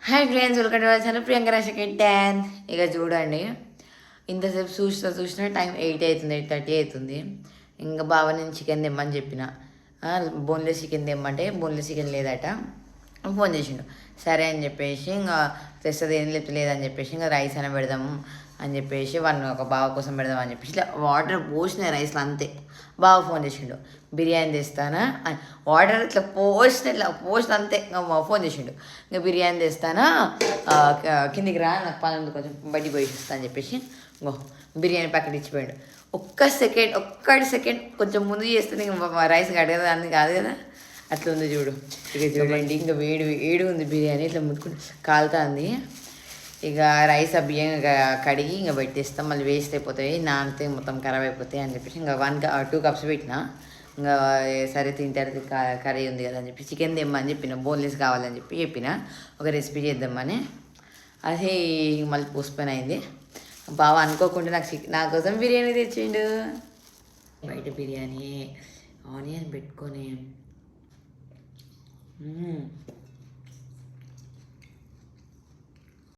Hi friends, welcome to our channel Priyanka రాశి 10. ఇక చూడండి, ఇంతసేపు చూసినా టైం 8 అవుతుంది, 8:30 అవుతుంది. ఇంకా బావ నేను చికెన్ తెమ్మని చెప్పిన, బోన్లెస్ చికెన్ తెమ్మంటే బోన్లెస్ చికెన్ లేదట. ఫోన్ చేసిండు, సరే అని చెప్పేసి ఇంకా తెస్తుంది ఏం లేదని చెప్పేసి ఇంకా రైస్ అయినా పెడదాము అని చెప్పేసి ఒక బావ కోసం పెడదాం అని చెప్పేసి ఇట్లా వాటర్ పోసిన రైస్లో అంతే. బావ ఫోన్ చేసిండు, బిర్యానీ తెస్తానా వాటర్ ఇట్లా పోసిన అంతే ఫోన్ చేసిండు, ఇంకా బిర్యానీ తెస్తానా కిందికి రా, నాకు పని ఉంది కొంచెం బయటికి పోయి ఇస్తా అని చెప్పేసి ఇంకో బిర్యానీ ప్యాకెట్ ఇచ్చిపోయాడు. ఒక్కటి సెకండ్ కొంచెం ముందు చేస్తే ఇంకా రైస్ కడగదు అన్ని కాదు కదా, అట్లా ఉంది చూడు. ఇక చూడండి, ఇంకా వేడి ఉంది బిర్యానీ, ఇట్లా ముట్టుకుని కాలుతుంది. ఇక రైస్ ఆ బియ్యం కడిగి ఇంకా పెట్టేస్తాం, మళ్ళీ వేస్ట్ అయిపోతాయి, నానితే మొత్తం ఖరాబ్ అయిపోతాయి అని చెప్పేసి ఇంకా 2 కప్స్ పెట్టిన. ఇంకా సరే తింటారు, కర్రీ ఉంది కదా అని చెప్పి చికెన్ తెమ్మని చెప్పిన, బోన్లెస్ కావాలని చెప్పిన ఒక రెసిపీ చేద్దామని. అది మళ్ళీ పోస్ట్పోన్ అయింది. బావ అనుకోకుండా నా కోసం బిర్యానీ తెచ్చిండు. బయట బిర్యానీ ఆనియన్ పెట్టుకొని